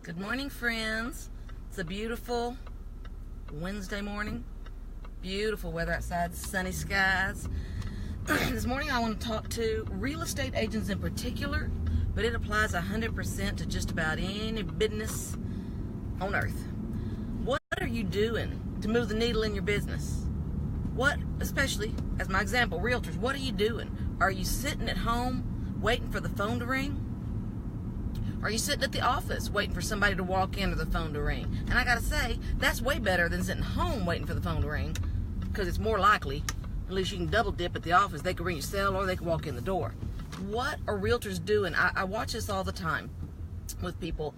Good morning, friends. It's a beautiful Wednesday morning. Beautiful weather outside, sunny skies. This morning I want to talk to real estate agents in particular, but it applies 100% to just about any business on earth. What are you doing to move the needle in your business? What, especially as my example, realtors, what are you doing? Are you sitting at home waiting for the phone to ring? Are you sitting at the office waiting for somebody to walk in or the phone to ring? And I gotta say, that's way better than sitting home waiting for the phone to ring, because it's more likely, at least you can double dip at the office, they can ring your cell or they can walk in the door. What are realtors doing? I watch this all the time with people,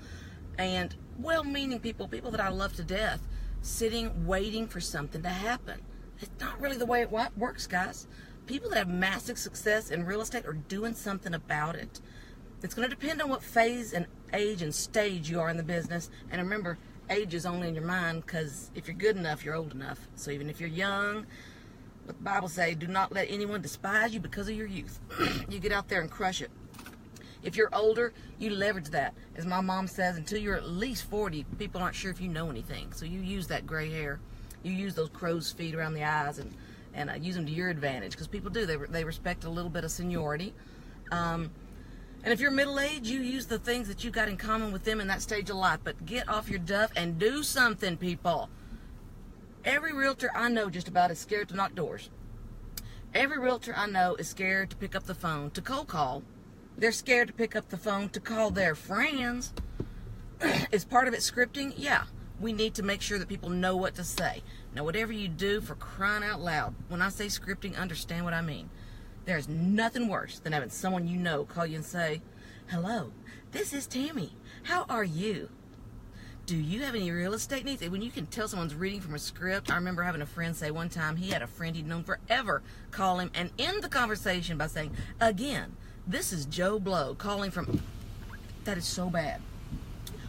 and well-meaning people that I love to death, sitting waiting for something to happen. It's not really the way it works, guys. People that have massive success in real estate are doing something about it. It's going to depend on what phase and age and stage you are in the business. And remember, age is only in your mind, because if you're good enough, you're old enough. So even if you're young, what the Bible says, do not let anyone despise you because of your youth. You get out there and crush it. If you're older, you leverage that. As my mom says, until you're at least 40, people aren't sure if you know anything. So you use that gray hair. You use those crow's feet around the eyes and use them to your advantage, because people do. They respect a little bit of seniority. And if you're middle-aged, you use the things that you got in common with them in that stage of life. But get off your duff and do something, people. Every realtor I know just about is scared to knock doors. Every realtor I know is scared to pick up the phone to cold call. They're scared to pick up the phone to call their friends. Is part of it scripting? Yeah. We need to make sure that people know what to say. Now, whatever you do, for crying out loud, when I say scripting, understand what I mean. There's nothing worse than having someone you know call you and say, "Hello, this is Tammy. How are you? Do you have any real estate needs?" When you can tell someone's reading from a script. I remember having a friend say one time he had a friend he'd known forever call him and end the conversation by saying, "Again, this is Joe Blow calling from..." That is so bad.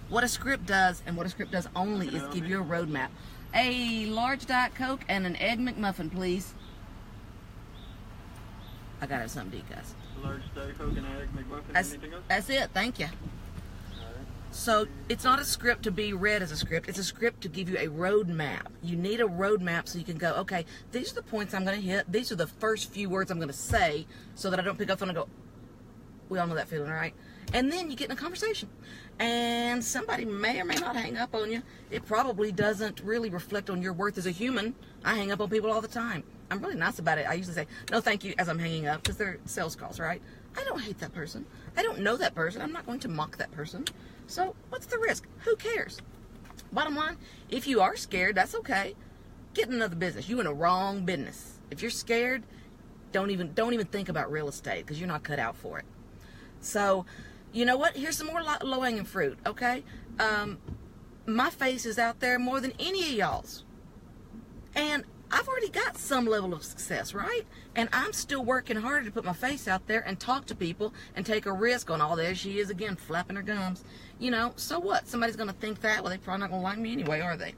What a script does, and what a script does only, is give you a roadmap. A large Diet Coke and an Egg McMuffin, please. I gotta have something to eat, guys. A large Diet Coke and an Egg McMuffin. Anything else? That's it. Thank you. So it's not a script to be read as a script. It's a script to give you a roadmap. You need a roadmap so you can go, okay, these are the points I'm going to hit. These are the first few words I'm going to say, so that I don't pick up the phone and go, we all know that feeling, right? And then you get in a conversation. And somebody may or may not hang up on you. It probably doesn't really reflect on your worth as a human. I hang up on people all the time. I'm really nice about it. I usually say, "No, thank you," as I'm hanging up, because they're sales calls, right? I don't hate that person. I don't know that person. I'm not going to mock that person. So what's the risk? Who cares? Bottom line, if you are scared, that's okay. Get in another business. You in a wrong business. If you're scared, don't even think about real estate, because you're not cut out for it. So, you know what? Here's some more low-hanging fruit, okay? My face is out there more than any of y'all's. And I've already got some level of success, right? And I'm still working harder to put my face out there and talk to people and take a risk on, "Oh, there she is again, flapping her gums." You know, so what? Somebody's going to think that. Well, they're probably not going to like me anyway, are they?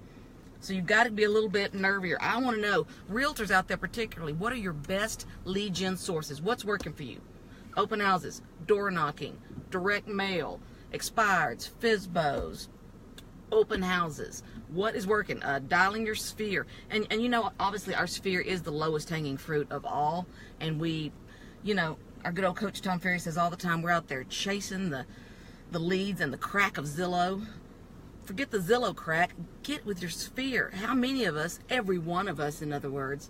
So you've got to be a little bit nervier. I want to know, realtors out there particularly, what are your best lead gen sources? What's working for you? Open houses, door knocking, direct mail, expireds, FSBOs, open houses. What is working? Dialing your sphere. And you know, obviously our sphere is the lowest hanging fruit of all. And we, you know, our good old coach Tom Ferry says all the time, we're out there chasing the leads and the crack of Zillow. Forget the Zillow crack. Get with your sphere. How many of us, every one of us in other words,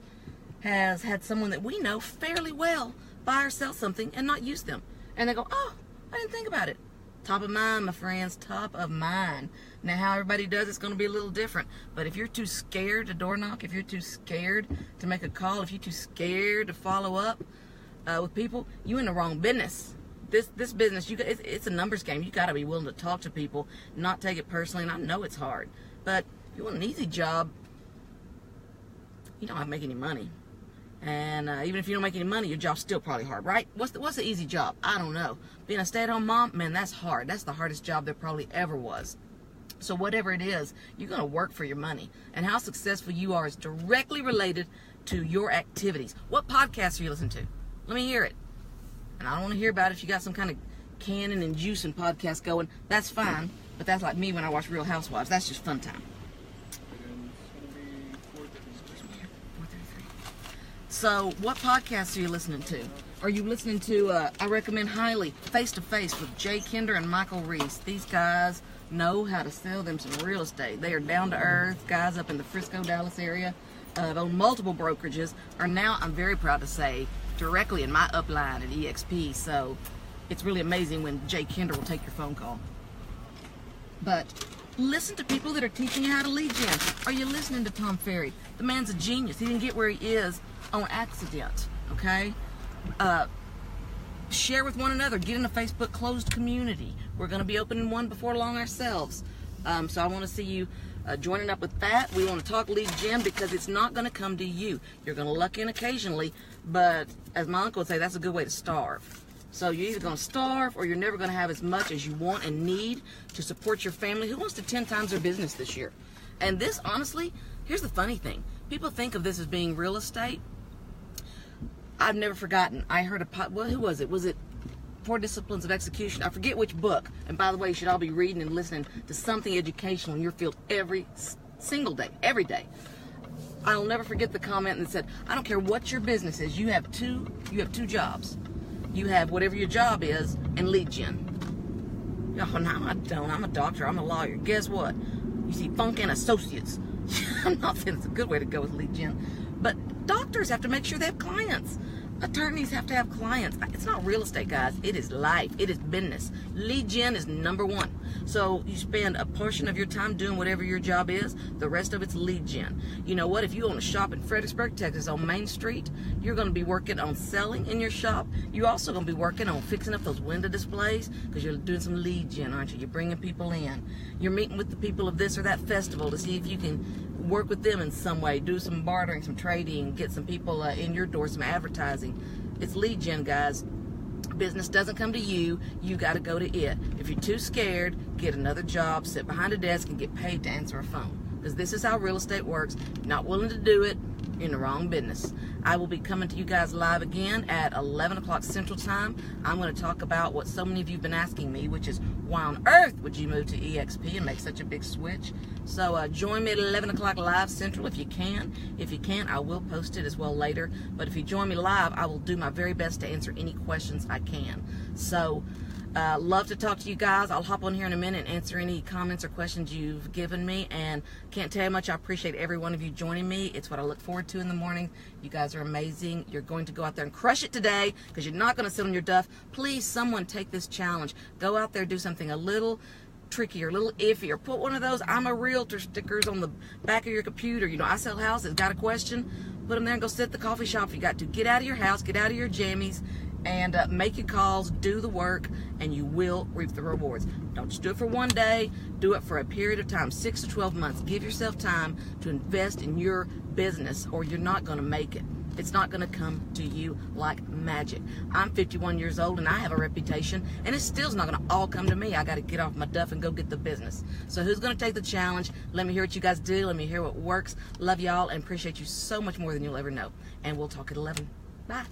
has had someone that we know fairly well buy or sell something and not use them? And they go, "Oh, I didn't think about it." Top of mind, my friends, top of mind. Now, how everybody does it's going to be a little different. But if you're too scared to door knock, if you're too scared to make a call, if you're too scared to follow up with people, you're in the wrong business. This business, it's a numbers game. You got to be willing to talk to people, not take it personally. And I know it's hard, but if you want an easy job, you don't have to make any money. And even if you don't make any money, your job's still probably hard, right? What's the easy job? I don't know. Being a stay-at-home mom, man, that's hard. That's the hardest job there probably ever was. So whatever it is, you're going to work for your money. And how successful you are is directly related to your activities. What podcasts are you listening to? Let me hear it. And I don't want to hear about it if you got some kind of canning and juicing podcast going. That's fine. But that's like me when I watch Real Housewives. That's just fun time. And it's going to be 4:33. So, what podcasts are you listening to? Are you listening to, I recommend highly, Face to Face with Jay Kinder and Michael Reese. These guys know how to sell them some real estate. They are down to earth guys up in the Frisco, Dallas area. Own multiple brokerages, are now, I'm very proud to say, directly in my upline at EXP. So, it's really amazing when Jay Kinder will take your phone call. But listen to people that are teaching you how to lead gen. Are you listening to Tom Ferry? The man's a genius. He didn't get where he is on accident, okay? Share with one another. Get in a Facebook closed community. We're going to be opening one before long ourselves. So I want to see you joining up with that. We want to talk lead gen because it's not going to come to you. You're going to luck in occasionally, but as my uncle would say, that's a good way to starve. So you're either going to starve or you're never going to have as much as you want and need to support your family. Who wants to 10 times their business this year? And this, honestly, here's the funny thing. People think of this as being real estate. I've never forgotten. I heard who was it? Was it 4 Disciplines of Execution? I forget which book. And by the way, you should all be reading and listening to something educational in your field every single day, every day. I'll never forget the comment that said, I don't care what your business is, you have two jobs. You have whatever your job is and lead gen. Oh, no, I don't. I'm a doctor. I'm a lawyer. Guess what? You see, Funk and Associates. I'm not saying it's a good way to go with lead gen. But doctors have to make sure they have clients. Attorneys have to have clients. It's not real estate, guys. It is life. It is business. Lead gen is number one. So you spend a portion of your time doing whatever your job is. The rest of it's lead gen. You know what? If you own a shop in Fredericksburg, Texas on Main Street, you're going to be working on selling in your shop. You're also going to be working on fixing up those window displays because you're doing some lead gen, aren't you? You're bringing people in. You're meeting with the people of this or that festival to see if you can work with them in some way, do some bartering, some trading, get some people in your door, some advertising. It's lead gen, guys. Business doesn't come to you. You got to go to it. If you're too scared, get another job, sit behind a desk, and get paid to answer a phone. Because this is how real estate works. Not willing to do it, you're in the wrong business. I will be coming to you guys live again at 11 o'clock Central Time. I'm going to talk about what so many of you have been asking me, which is why on earth would you move to EXP and make such a big switch? So join me at 11 o'clock live Central if you can. If you can't, I will post it as well later. But if you join me live, I will do my very best to answer any questions I can. So love to talk to you guys. I'll hop on here in a minute and answer any comments or questions you've given me. And can't tell you how much I appreciate every one of you joining me. It's what I look forward to in the morning. You guys are amazing. You're going to go out there and crush it today because you're not going to sit on your duff. Please, someone take this challenge. Go out there, do something a little trickier, a little iffier. Put one of those I'm a realtor stickers on the back of your computer. You know, I sell houses. Got a question? Put them there and go sit at the coffee shop if you got to. Get out of your house. Get out of your jammies. And make your calls, do the work, and you will reap the rewards. Don't just do it for one day. Do it for a period of time, 6 to 12 months. Give yourself time to invest in your business, or you're not going to make it. It's not going to come to you like magic. I'm 51 years old, and I have a reputation, and it still's not going to all come to me. I got to get off my duff and go get the business. So who's going to take the challenge? Let me hear what you guys do. Let me hear what works. Love y'all, and appreciate you so much more than you'll ever know. And we'll talk at 11. Bye.